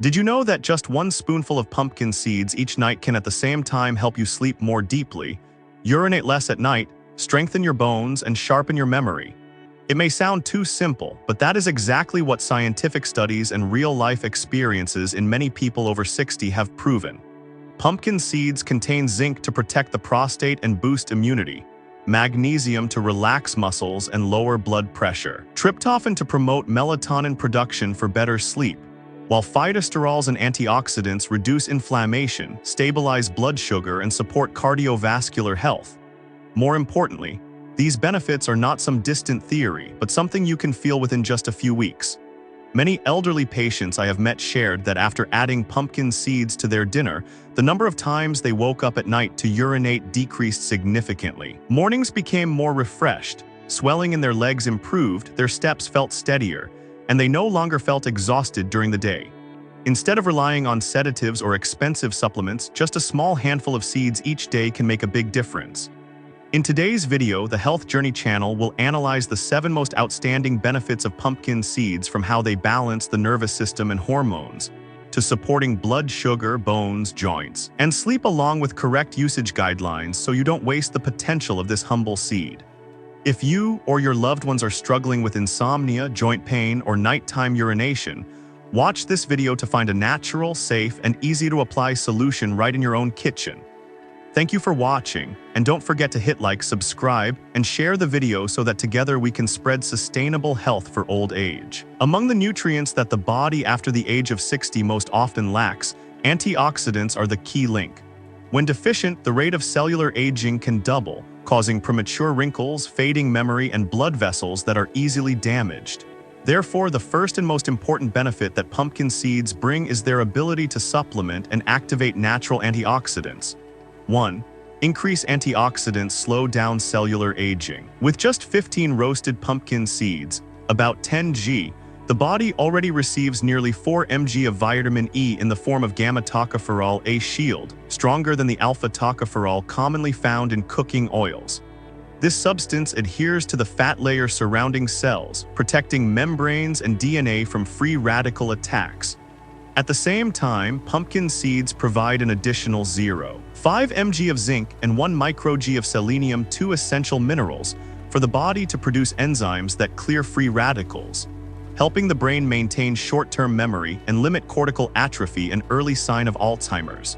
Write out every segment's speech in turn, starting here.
Did you know that just one spoonful of pumpkin seeds each night can at the same time help you sleep more deeply, urinate less at night, strengthen your bones, and sharpen your memory? It may sound too simple, but that is exactly what scientific studies and real-life experiences in many people over 60 have proven. Pumpkin seeds contain zinc to protect the prostate and boost immunity, magnesium to relax muscles and lower blood pressure, tryptophan to promote melatonin production for better sleep, while phytosterols and antioxidants reduce inflammation, stabilize blood sugar, and support cardiovascular health. More importantly, these benefits are not some distant theory, but something you can feel within just a few weeks. Many elderly patients I have met shared that after adding pumpkin seeds to their dinner, the number of times they woke up at night to urinate decreased significantly. Mornings became more refreshed, swelling in their legs improved, their steps felt steadier, and they no longer felt exhausted during the day. Instead of relying on sedatives or expensive supplements, just a small handful of seeds each day can make a big difference. In today's video, the Health Journey channel will analyze the 7 most outstanding benefits of pumpkin seeds, from how they balance the nervous system and hormones, to supporting blood sugar, bones, joints, and sleep, along with correct usage guidelines so you don't waste the potential of this humble seed. If you or your loved ones are struggling with insomnia, joint pain, or nighttime urination, watch this video to find a natural, safe, and easy-to-apply solution right in your own kitchen. Thank you for watching, and don't forget to hit like, subscribe, and share the video so that together we can spread sustainable health for old age. Among the nutrients that the body after the age of 60 most often lacks, antioxidants are the key link. When deficient, the rate of cellular aging can double, causing premature wrinkles, fading memory, and blood vessels that are easily damaged. Therefore, the first and most important benefit that pumpkin seeds bring is their ability to supplement and activate natural antioxidants. 1. Increase antioxidants slow down cellular aging. With just 15 roasted pumpkin seeds, about 10 g, the body already receives nearly 4 mg of vitamin E in the form of gamma-tocopherol A shield, stronger than the alpha-tocopherol commonly found in cooking oils. This substance adheres to the fat layer surrounding cells, protecting membranes and DNA from free radical attacks. At the same time, pumpkin seeds provide an additional 0.5 mg of zinc and 1 micro-g of selenium, 2 essential minerals, for the body to produce enzymes that clear free radicals, helping the brain maintain short-term memory and limit cortical atrophy, an early sign of Alzheimer's.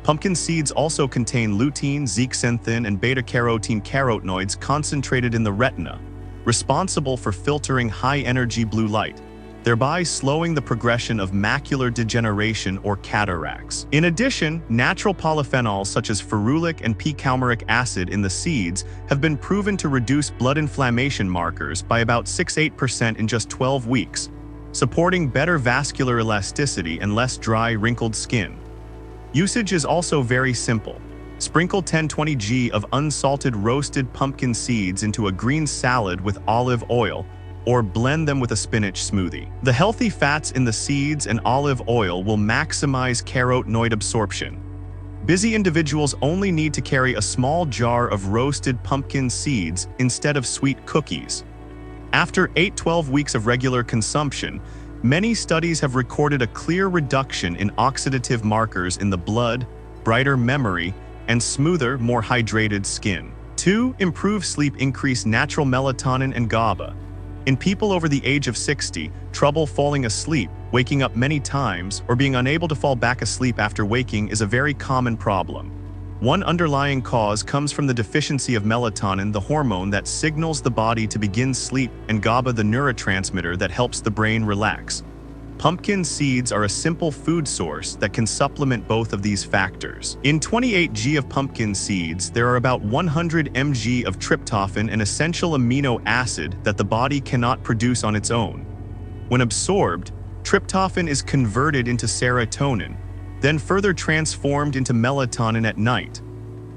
Pumpkin seeds also contain lutein, zeaxanthin, and beta-carotene carotenoids concentrated in the retina, responsible for filtering high-energy blue light, thereby slowing the progression of macular degeneration or cataracts. In addition, natural polyphenols such as ferulic and p-coumaric acid in the seeds have been proven to reduce blood inflammation markers by about 6–8% in just 12 weeks, supporting better vascular elasticity and less dry, wrinkled skin. Usage is also very simple. Sprinkle 10–20 g of unsalted roasted pumpkin seeds into a green salad with olive oil, or blend them with a spinach smoothie. The healthy fats in the seeds and olive oil will maximize carotenoid absorption. Busy individuals only need to carry a small jar of roasted pumpkin seeds instead of sweet cookies. After 8–12 weeks of regular consumption, many studies have recorded a clear reduction in oxidative markers in the blood, brighter memory, and smoother, more hydrated skin. 2. Improve sleep. Increase natural melatonin and GABA. In people over the age of 60, trouble falling asleep, waking up many times, or being unable to fall back asleep after waking is a very common problem. One underlying cause comes from the deficiency of melatonin, the hormone that signals the body to begin sleep, and GABA, the neurotransmitter that helps the brain relax. Pumpkin seeds are a simple food source that can supplement both of these factors. In 28 g of pumpkin seeds, there are about 100 mg of tryptophan, an essential amino acid that the body cannot produce on its own. When absorbed, tryptophan is converted into serotonin, then further transformed into melatonin at night.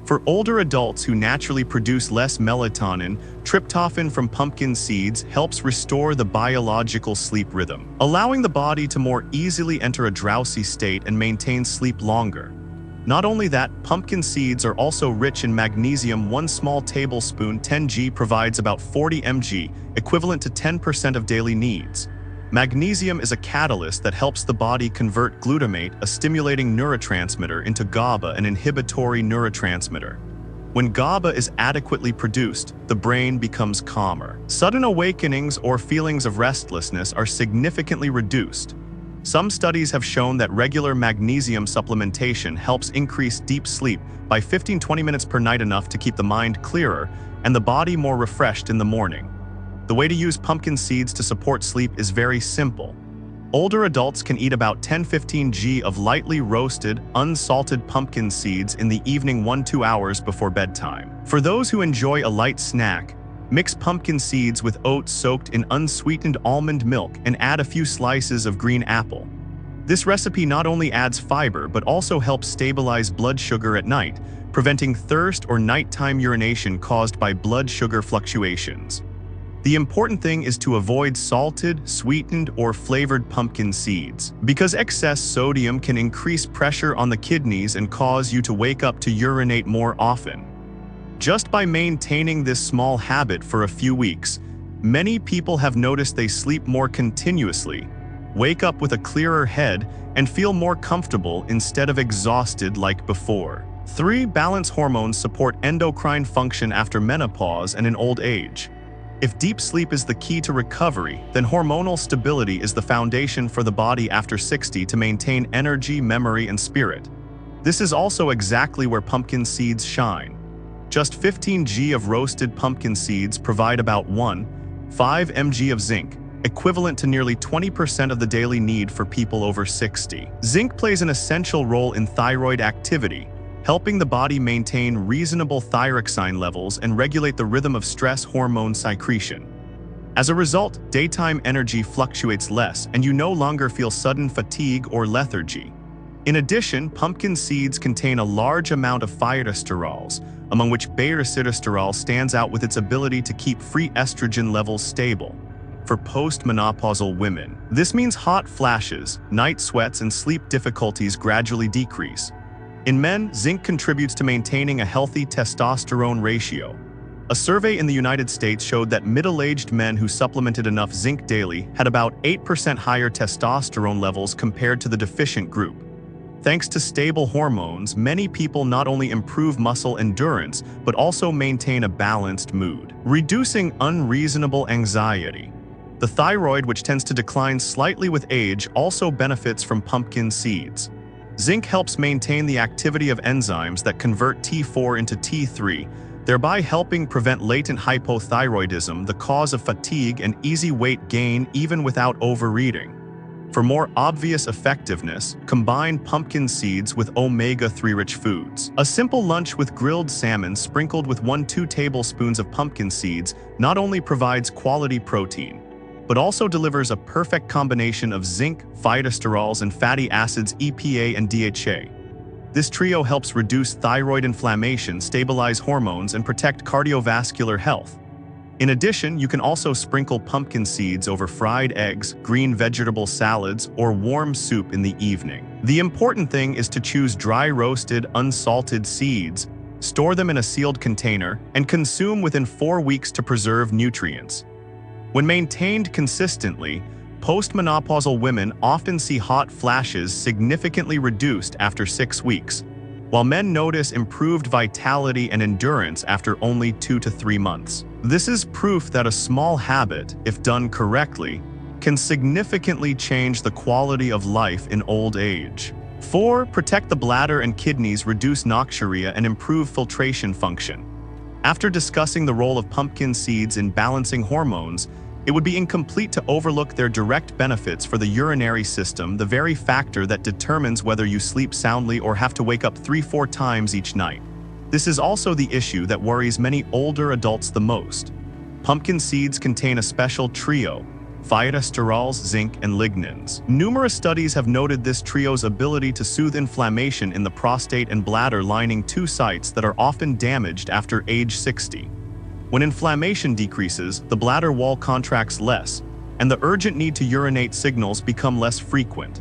For older adults who naturally produce less melatonin, tryptophan from pumpkin seeds helps restore the biological sleep rhythm, allowing the body to more easily enter a drowsy state and maintain sleep longer. Not only that, pumpkin seeds are also rich in magnesium. 1 small tablespoon, 10 g, provides about 40 mg, equivalent to 10% of daily needs. Magnesium is a catalyst that helps the body convert glutamate, a stimulating neurotransmitter, into GABA, an inhibitory neurotransmitter. When GABA is adequately produced, the brain becomes calmer. Sudden awakenings or feelings of restlessness are significantly reduced. Some studies have shown that regular magnesium supplementation helps increase deep sleep by 15-20 minutes per night, enough to keep the mind clearer and the body more refreshed in the morning. The way to use pumpkin seeds to support sleep is very simple. Older adults can eat about 10-15 g of lightly roasted, unsalted pumpkin seeds in the evening 1-2 hours before bedtime. For those who enjoy a light snack, mix pumpkin seeds with oats soaked in unsweetened almond milk and add a few slices of green apple. This recipe not only adds fiber but also helps stabilize blood sugar at night, preventing thirst or nighttime urination caused by blood sugar fluctuations. The important thing is to avoid salted, sweetened, or flavored pumpkin seeds, because excess sodium can increase pressure on the kidneys and cause you to wake up to urinate more often. Just by maintaining this small habit for a few weeks, many people have noticed they sleep more continuously, wake up with a clearer head, and feel more comfortable instead of exhausted like before. 3. Balance hormones support endocrine function after menopause and in old age. If deep sleep is the key to recovery, then hormonal stability is the foundation for the body after 60 to maintain energy, memory, and spirit. This is also exactly where pumpkin seeds shine. Just 15 g of roasted pumpkin seeds provide about 1.5 mg of zinc, equivalent to nearly 20% of the daily need for people over 60. Zinc plays an essential role in thyroid activity, helping the body maintain reasonable thyroxine levels and regulate the rhythm of stress hormone secretion. As a result, daytime energy fluctuates less and you no longer feel sudden fatigue or lethargy. In addition, pumpkin seeds contain a large amount of phytosterols, among which beta-sitosterol stands out with its ability to keep free estrogen levels stable. For postmenopausal women, this means hot flashes, night sweats, and sleep difficulties gradually decrease. In men, zinc contributes to maintaining a healthy testosterone ratio. A survey in the United States showed that middle-aged men who supplemented enough zinc daily had about 8% higher testosterone levels compared to the deficient group. Thanks to stable hormones, many people not only improve muscle endurance, but also maintain a balanced mood, reducing unreasonable anxiety. The thyroid, which tends to decline slightly with age, also benefits from pumpkin seeds. Zinc helps maintain the activity of enzymes that convert T4 into T3, thereby helping prevent latent hypothyroidism, the cause of fatigue and easy weight gain even without overeating. For more obvious effectiveness, combine pumpkin seeds with omega-3 rich foods. A simple lunch with grilled salmon sprinkled with 1-2 tablespoons of pumpkin seeds not only provides quality protein, but also delivers a perfect combination of zinc, phytosterols, and fatty acids EPA and DHA. This trio helps reduce thyroid inflammation, stabilize hormones, and protect cardiovascular health. In addition, you can also sprinkle pumpkin seeds over fried eggs, green vegetable salads, or warm soup in the evening. The important thing is to choose dry roasted, unsalted seeds, store them in a sealed container, and consume within 4 weeks to preserve nutrients. When maintained consistently, postmenopausal women often see hot flashes significantly reduced after 6 weeks, while men notice improved vitality and endurance after only 2 to 3 months. This is proof that a small habit, if done correctly, can significantly change the quality of life in old age. 4. Protect the bladder and kidneys, reduce noxuria, and improve filtration function. After discussing the role of pumpkin seeds in balancing hormones, it would be incomplete to overlook their direct benefits for the urinary system, the very factor that determines whether you sleep soundly or have to wake up 3-4 times each night. This is also the issue that worries many older adults the most. Pumpkin seeds contain a special trio: phytosterols, zinc, and lignans. Numerous studies have noted this trio's ability to soothe inflammation in the prostate and bladder lining, 2 sites that are often damaged after age 60. When inflammation decreases, the bladder wall contracts less, and the urgent need to urinate signals become less frequent.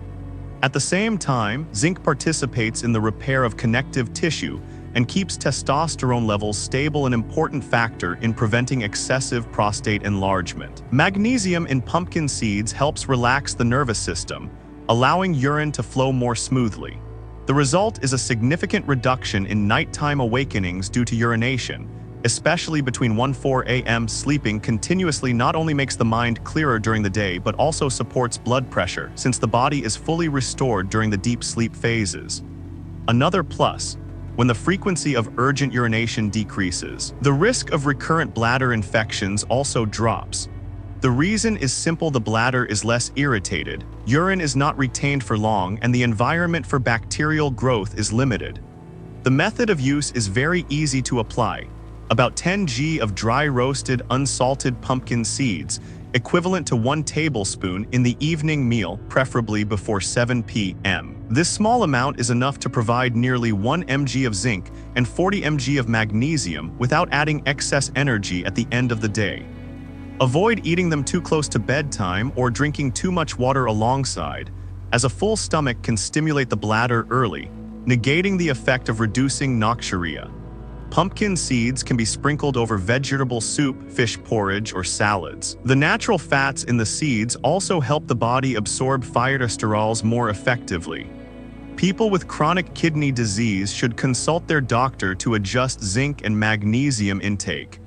At the same time, zinc participates in the repair of connective tissue, and keeps testosterone levels stable, an important factor in preventing excessive prostate enlargement. Magnesium in pumpkin seeds helps relax the nervous system, allowing urine to flow more smoothly. The result is a significant reduction in nighttime awakenings due to urination, especially between 1-4 a.m. Sleeping continuously not only makes the mind clearer during the day but also supports blood pressure, since the body is fully restored during the deep sleep phases. Another plus, when the frequency of urgent urination decreases, the risk of recurrent bladder infections also drops. The reason is simple: the bladder is less irritated, urine is not retained for long, and the environment for bacterial growth is limited. The method of use is very easy to apply. About 10 g of dry roasted unsalted pumpkin seeds, equivalent to 1 tablespoon in the evening meal, preferably before 7 p.m. This small amount is enough to provide nearly 1 mg of zinc and 40 mg of magnesium without adding excess energy at the end of the day. Avoid eating them too close to bedtime or drinking too much water alongside, as a full stomach can stimulate the bladder early, negating the effect of reducing noxuria. Pumpkin seeds can be sprinkled over vegetable soup, fish porridge, or salads. The natural fats in the seeds also help the body absorb phytosterols more effectively. People with chronic kidney disease should consult their doctor to adjust zinc and magnesium intake.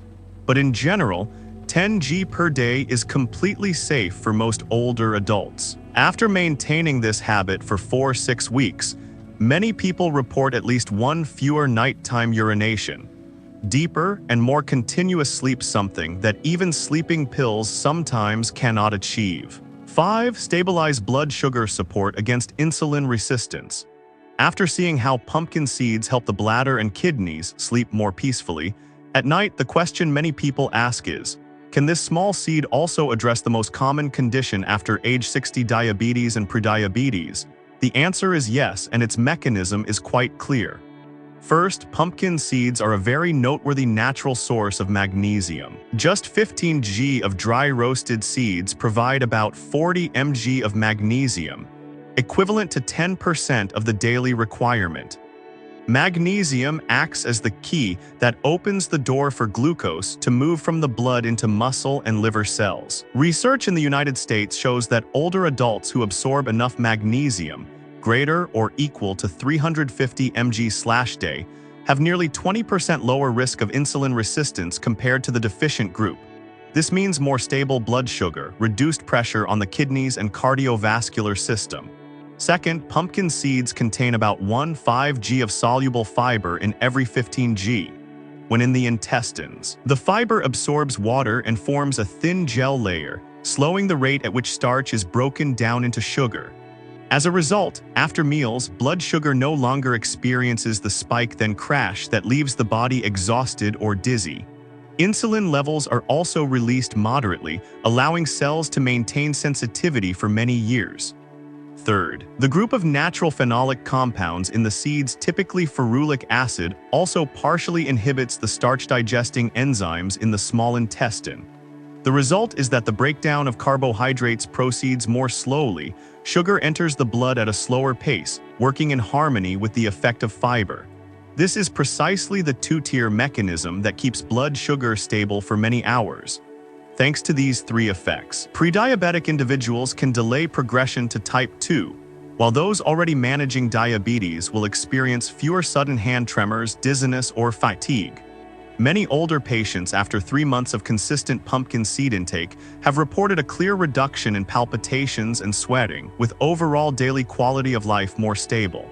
But in general, 10 g per day is completely safe for most older adults. After maintaining this habit for 4-6 weeks, many people report at least 1 fewer nighttime urination. Deeper and more continuous sleep, something that even sleeping pills sometimes cannot achieve. 5. Stabilize blood sugar, support against insulin resistance. After seeing how pumpkin seeds help the bladder and kidneys sleep more peacefully, at night the question many people ask is, can this small seed also address the most common condition after age 60, diabetes and prediabetes? The answer is yes, and its mechanism is quite clear. First, pumpkin seeds are a very noteworthy natural source of magnesium. Just 15 g of dry roasted seeds provide about 40 mg of magnesium, equivalent to 10% of the daily requirement. Magnesium acts as the key that opens the door for glucose to move from the blood into muscle and liver cells. Research in the United States shows that older adults who absorb enough magnesium, greater or equal to 350 mg/day, have nearly 20% lower risk of insulin resistance compared to the deficient group. This means more stable blood sugar, reduced pressure on the kidneys and cardiovascular system. Second, pumpkin seeds contain about 1/5 g of soluble fiber in every 15 g. When in the intestines, the fiber absorbs water and forms a thin gel layer, slowing the rate at which starch is broken down into sugar. As a result, after meals, blood sugar no longer experiences the spike then crash that leaves the body exhausted or dizzy. Insulin levels are also released moderately, allowing cells to maintain sensitivity for many years. Third, the group of natural phenolic compounds in the seeds, typically ferulic acid, also partially inhibits the starch-digesting enzymes in the small intestine. The result is that the breakdown of carbohydrates proceeds more slowly, sugar enters the blood at a slower pace, working in harmony with the effect of fiber. This is precisely the two-tier mechanism that keeps blood sugar stable for many hours. Thanks to these 3 effects, prediabetic individuals can delay progression to type 2, while those already managing diabetes will experience fewer sudden hand tremors, dizziness, or fatigue. Many older patients after 3 months of consistent pumpkin seed intake have reported a clear reduction in palpitations and sweating, with overall daily quality of life more stable.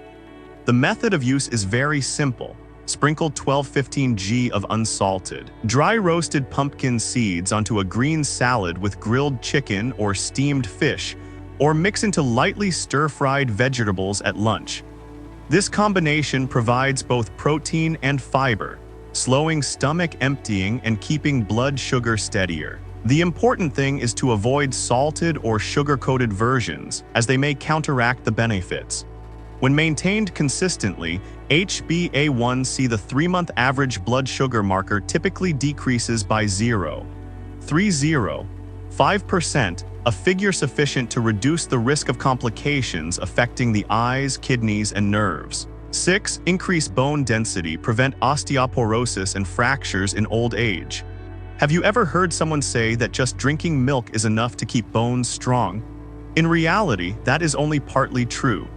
The method of use is very simple. Sprinkle 12-15 g of unsalted, dry roasted pumpkin seeds onto a green salad with grilled chicken or steamed fish, or mix into lightly stir-fried vegetables at lunch. This combination provides both protein and fiber, slowing stomach emptying and keeping blood sugar steadier. The important thing is to avoid salted or sugar-coated versions, as they may counteract the benefits. When maintained consistently, HbA1c, the 3-month average blood sugar marker, typically decreases by 0.30-5%, a figure sufficient to reduce the risk of complications affecting the eyes, kidneys, and nerves. 6. Increase bone density, prevent osteoporosis and fractures in old age. Have you ever heard someone say that just drinking milk is enough to keep bones strong? In reality, that is only partly true.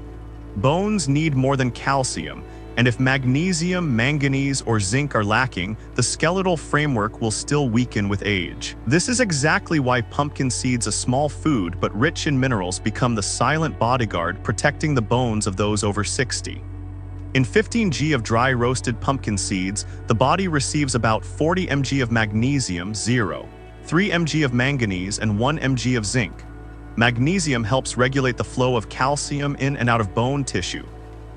Bones need more than calcium, and if magnesium, manganese, or zinc are lacking, the skeletal framework will still weaken with age. This is exactly why pumpkin seeds, a small food but rich in minerals, become the silent bodyguard protecting the bones of those over 60. In 15 g of dry roasted pumpkin seeds, the body receives about 40 mg of magnesium, 3 mg of manganese, and 1 mg of zinc. Magnesium helps regulate the flow of calcium in and out of bone tissue.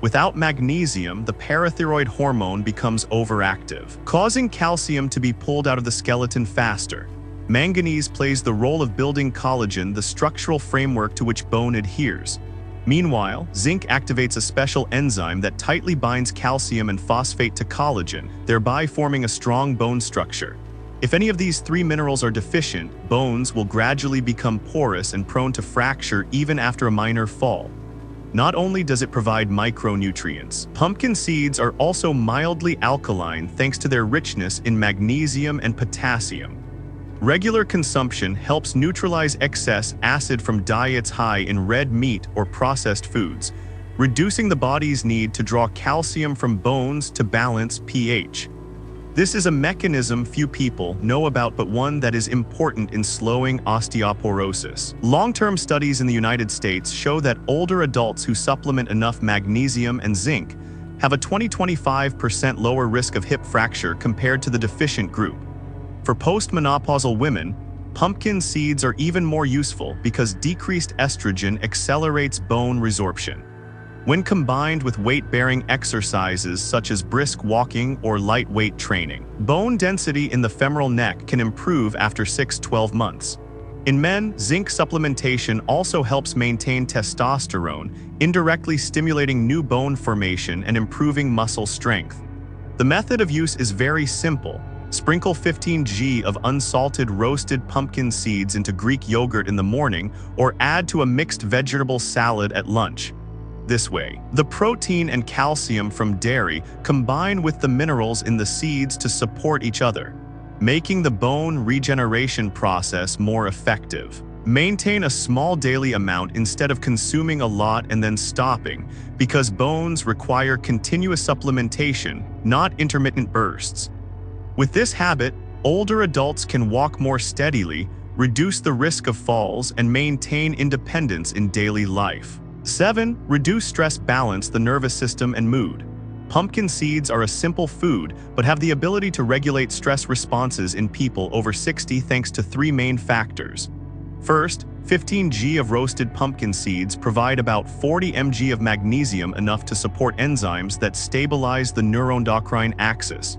Without magnesium, the parathyroid hormone becomes overactive, causing calcium to be pulled out of the skeleton faster. Manganese plays the role of building collagen, the structural framework to which bone adheres. Meanwhile, zinc activates a special enzyme that tightly binds calcium and phosphate to collagen, thereby forming a strong bone structure. If any of these three minerals are deficient, bones will gradually become porous and prone to fracture even after a minor fall. Not only does it provide micronutrients, pumpkin seeds are also mildly alkaline thanks to their richness in magnesium and potassium. Regular consumption helps neutralize excess acid from diets high in red meat or processed foods, reducing the body's need to draw calcium from bones to balance pH. This is a mechanism few people know about, but one that is important in slowing osteoporosis. Long-term studies in the United States show that older adults who supplement enough magnesium and zinc have a 20–25% lower risk of hip fracture compared to the deficient group. For postmenopausal women, pumpkin seeds are even more useful because decreased estrogen accelerates bone resorption. When combined with weight-bearing exercises such as brisk walking or lightweight training, bone density in the femoral neck can improve after 6–12 months. In men, zinc supplementation also helps maintain testosterone, indirectly stimulating new bone formation and improving muscle strength. The method of use is very simple. Sprinkle 15 g of unsalted roasted pumpkin seeds into Greek yogurt in the morning or add to a mixed vegetable salad at lunch. This way, the protein and calcium from dairy combine with the minerals in the seeds to support each other, making the bone regeneration process more effective. Maintain a small daily amount instead of consuming a lot and then stopping, because bones require continuous supplementation, not intermittent bursts. With this habit, older adults can walk more steadily, reduce the risk of falls, and maintain independence in daily life. 7. Reduce stress, balance the nervous system and mood. Pumpkin seeds are a simple food, but have the ability to regulate stress responses in people over 60 thanks to three main factors. First, 15 g of roasted pumpkin seeds provide about 40 mg of magnesium, enough to support enzymes that stabilize the neuroendocrine axis.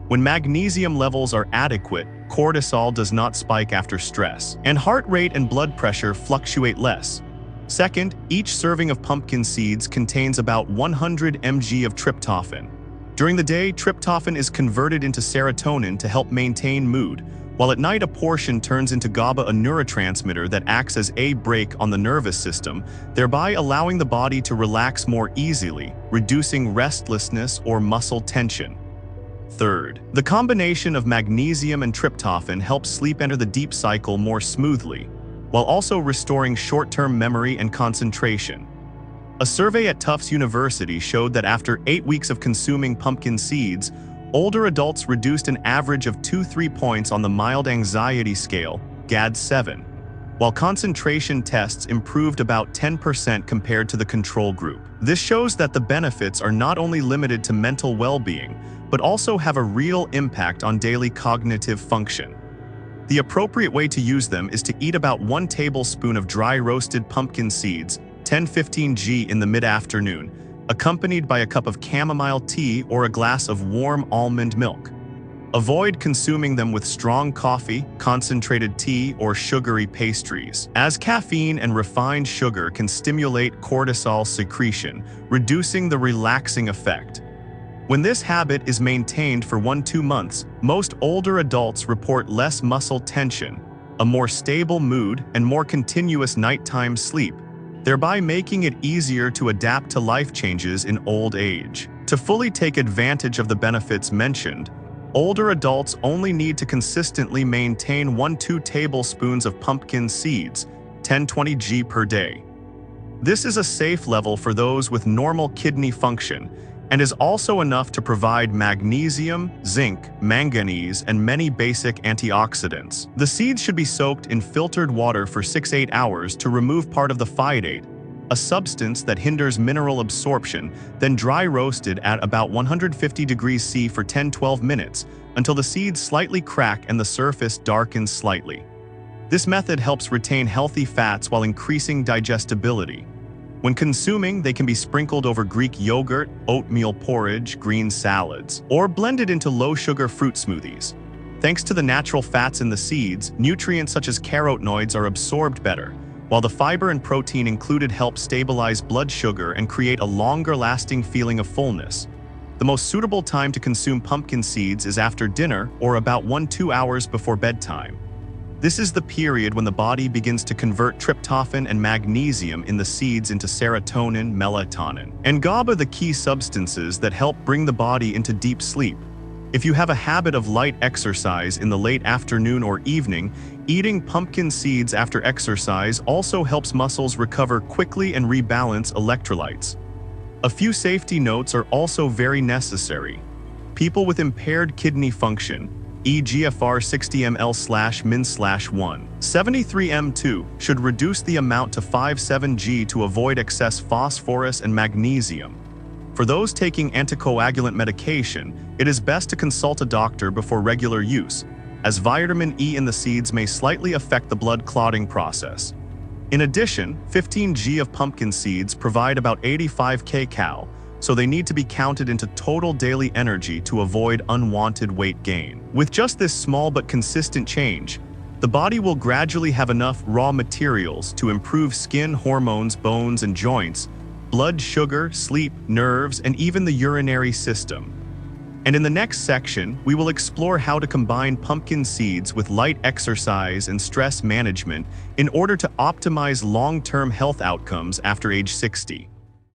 When magnesium levels are adequate, cortisol does not spike after stress, and heart rate and blood pressure fluctuate less. Second, each serving of pumpkin seeds contains about 100 mg of tryptophan. During the day, tryptophan is converted into serotonin to help maintain mood, while at night a portion turns into GABA, a neurotransmitter that acts as a brake on the nervous system, thereby allowing the body to relax more easily, reducing restlessness or muscle tension. Third, the combination of magnesium and tryptophan helps sleep enter the deep cycle more smoothly, while also restoring short-term memory and concentration. A survey at Tufts University showed that after 8 weeks of consuming pumpkin seeds, older adults reduced an average of 2–3 points on the mild anxiety scale, GAD-7, while concentration tests improved about 10% compared to the control group. This shows that the benefits are not only limited to mental well-being, but also have a real impact on daily cognitive function. The appropriate way to use them is to eat about 1 tablespoon of dry roasted pumpkin seeds, 10–15 g in the mid-afternoon, accompanied by a cup of chamomile tea or a glass of warm almond milk. Avoid consuming them with strong coffee, concentrated tea, or sugary pastries, as caffeine and refined sugar can stimulate cortisol secretion, reducing the relaxing effect. When this habit is maintained for 1–2 months, most older adults report less muscle tension, a more stable mood, and more continuous nighttime sleep. thereby making it easier to adapt to life changes in old age. To fully take advantage of the benefits mentioned, older adults only need to consistently maintain 1-2 tablespoons of pumpkin seeds, 10-20 g per day. This is a safe level for those with normal kidney function and is also enough to provide magnesium, zinc, manganese, and many basic antioxidants. The seeds should be soaked in filtered water for 6-8 hours to remove part of the phytate, a substance that hinders mineral absorption, then dry roasted at about 150 degrees C for 10-12 minutes until the seeds slightly crack and the surface darkens slightly. This method helps retain healthy fats while increasing digestibility. When consuming, they can be sprinkled over Greek yogurt, oatmeal porridge, green salads, or blended into low-sugar fruit smoothies. Thanks to the natural fats in the seeds, nutrients such as carotenoids are absorbed better, while the fiber and protein included help stabilize blood sugar and create a longer-lasting feeling of fullness. The most suitable time to consume pumpkin seeds is after dinner or about 1-2 hours before bedtime. This is the period when the body begins to convert tryptophan and magnesium in the seeds into serotonin, melatonin, and GABA, the key substances that help bring the body into deep sleep. If you have a habit of light exercise in the late afternoon or evening, eating pumpkin seeds after exercise also helps muscles recover quickly and rebalance electrolytes. A few safety notes are also very necessary. People with impaired kidney function, eGFR 60 ml/min/1, 73 m2, should reduce the amount to 5-7 g to avoid excess phosphorus and magnesium. For those taking anticoagulant medication, it is best to consult a doctor before regular use, as vitamin E in the seeds may slightly affect the blood clotting process. In addition, 15 g of pumpkin seeds provide about 85 kcal, so they need to be counted into total daily energy to avoid unwanted weight gain. With just this small but consistent change, the body will gradually have enough raw materials to improve skin, hormones, bones, and joints, blood sugar, sleep, nerves, and even the urinary system. And in the next section, we will explore how to combine pumpkin seeds with light exercise and stress management in order to optimize long-term health outcomes after age 60.